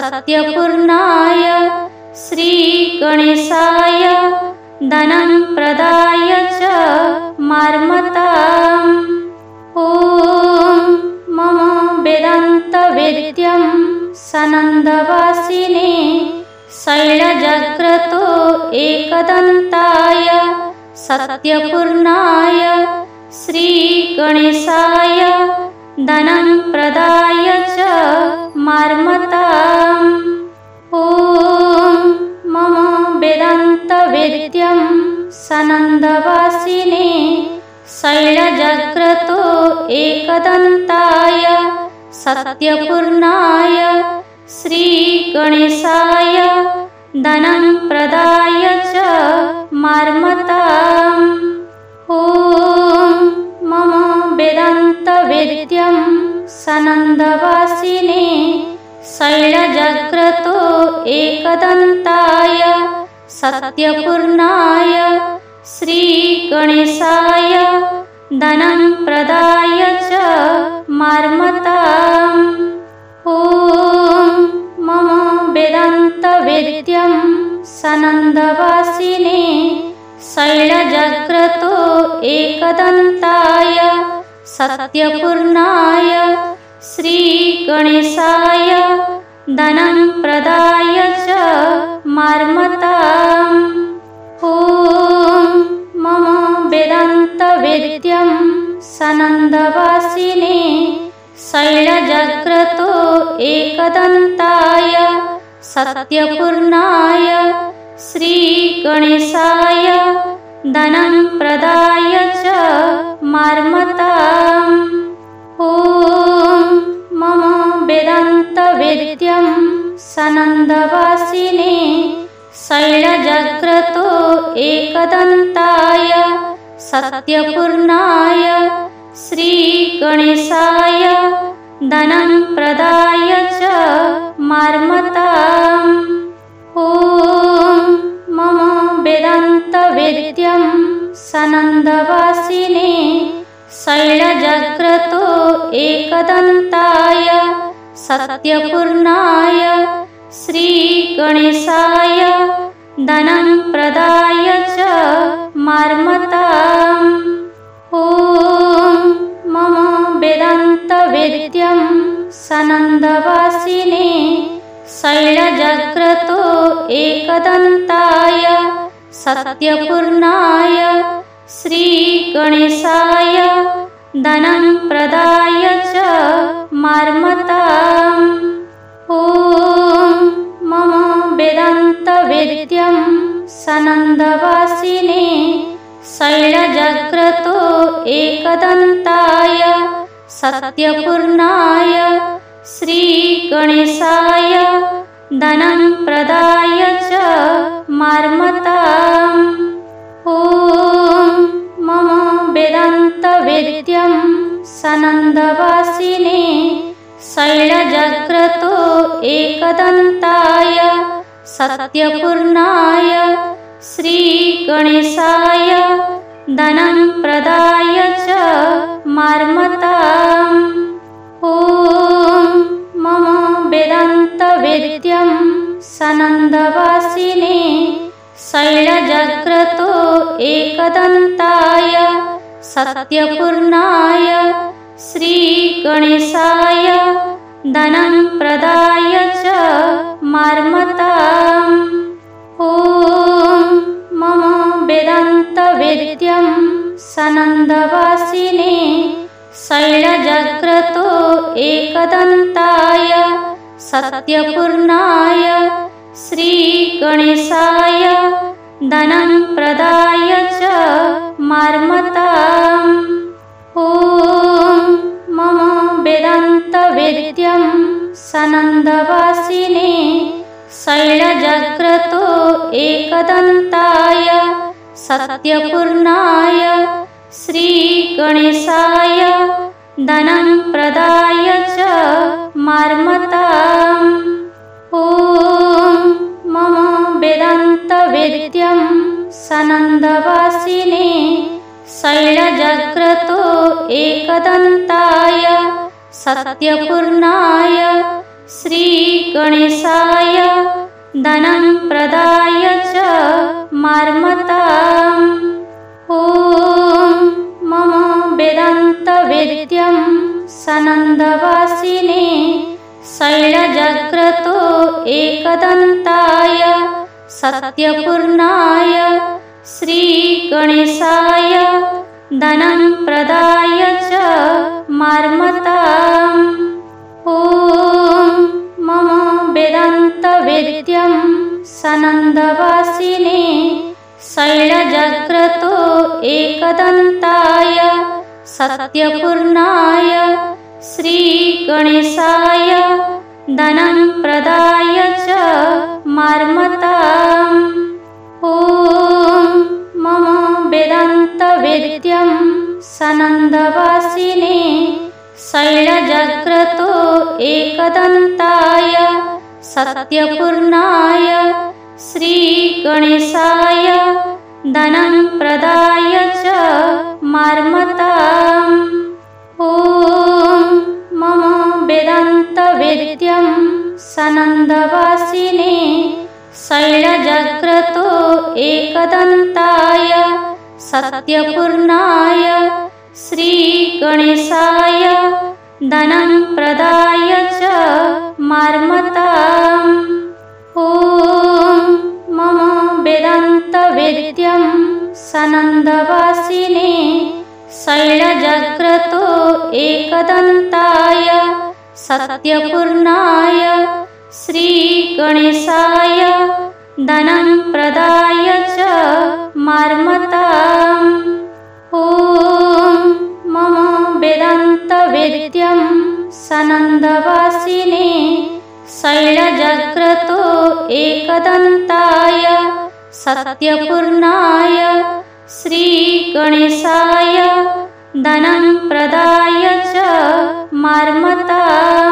सत्यपूर्णाय श्रीगणेशाय धनं प्रदाय च मार्मताम्। ॐ मम वेदान्तवेद्यं सानन्दवासिने शैलजाग्रतो एकदन्ताय सत्यपूर्णाय श्रीगणेशाय धनं प्रदाय च मार्मताम्। ॐ मम वेदान्तवेद्यं सानन्दवासिने शैलजाग्रतो एकदन्ताय सत्यपूर्णाय श्रीगणेशाय धनं प्रदाय च मार्मताम्। ॐ मम वेदान्तवेद्यं सानन्दवासिने शैलजाग्रतो एकदन्ताय सत्यपूर्णाय श्रीगणेशाय धनं प्रदाय च मार्मताम्। ॐ मम वेदान्तवेद्यं सानन्दवासिने शैलजाग्रतो एकदन्ताय सत्यपूर्णाय श्रीगणेशाय धनं प्रदाय च मार्मताम्। ॐ मम वेदान्तवेद्यं सानन्दवासिने शैलजाग्रतो एकदन्ताय सत्यपूर्णाय श्रीगणेशाय धनं प्रदाय च मार्मताम्। ॐ मम वेदान्तवेद्यं सानन्दवासिने शैलजाग्रतो एकदन्ताय सत्यपूर्णाय श्रीगणेशाय धनं प्रदाय च मार्मताम्। ॐ मम वेदान्तवेद्यं सानन्दवासिने शैलजाग्रतो एकदन्ताय सत्यपूर्णाय श्रीगणेशाय धनं प्रदाय च मार्मताम्। ॐ मम वेदान्तवेद्यं सानन्दवासिने शैलजाग्रतो एकदन्ताय सत्यपूर्णाय श्रीगणेशाय धनं प्रदाय च मार्मताम्। ॐ मम वेदान्तवेद्यं सानन्दवासिने शैलजाग्रतो एकदन्ताय सत्यपूर्णाय श्रीगणेशाय धनं प्रदाय च मार्मताम्। ॐ मम वेदान्तवेद्यं सानन्दवासिने शैलजाग्रतो एकदन्ताय सत्यपूर्णाय श्रीगणेशाय धनं प्रदाय च मार्मताम्। ॐ मम वेदान्तवेद्यं सानन्दवासिने शैलजाग्रतो एकदन्ताय सत्यपूर्णाय श्रीगणेशाय धनं प्रदाय च मार्मताम्। ॐ मम वेदान्तवेद्यं सानन्दवासिने शैलजाग्रतो एकदन्ताय सत्यपूर्णाय श्रीगणेशाय धनं प्रदाय च मार्मताम्। ॐ मम वेदान्तवेद्यं सानन्दवासिने शैलजाग्रतो एकदन्ताय सत्यपूर्णाय श्रीगणेशाय धनं प्रदाय च मार्मताम्। ॐ मम वेदान्तवेद्यं सानन्दवासिने शैलजाग्रतो एकदन्ताय सत्यपूर्णाय श्रीगणेशाय धनं प्रदाय च मार्मताम्। ॐ मम वेदान्तवेद्यं सनन्दवासिने शैलजाग्रतो एकदन्ताय सत्यपूर्णाय श्रीगणेशाय धनं प्रदाय च मार्मताम्। ॐ मम वेदान्तवेद्यं सनन्दवासिने शैलजाग्रतो एकदन्ताय सत्यपूर्णाय श्रीगणेशाय धनं प्रदाय च मार्मताम्। ॐ मम वेदान्तवेद्यं सनन्दवासिने शैलजाग्रतो एकदन्ताय सत्यपूर्णाय श्रीगणेशाय धनं प्रदाय च मार्मताम्। ॐ मम वेदान्तवेद्यं सनन्दवासिने शैलजाग्रतो एकदन्ताय सत्यपूर्णाय श्रीगणेशाय धनं प्रदाय च मार्मताम्। ॐ मम वेदान्तवेद्यं सनन्दवासिने शैलजाग्रतो एकदन्ताय सत्यपूर्णाय श्रीगणेशाय धनं प्रदाय च मार्मताम्। ॐ मम वेदान्तवेद्यं सनन्दवासिने शैलजाग्रतो एकदन्ताय सत्यपूर्णाय श्रीगणेशाय धनं प्रदाय च मार्मताम्।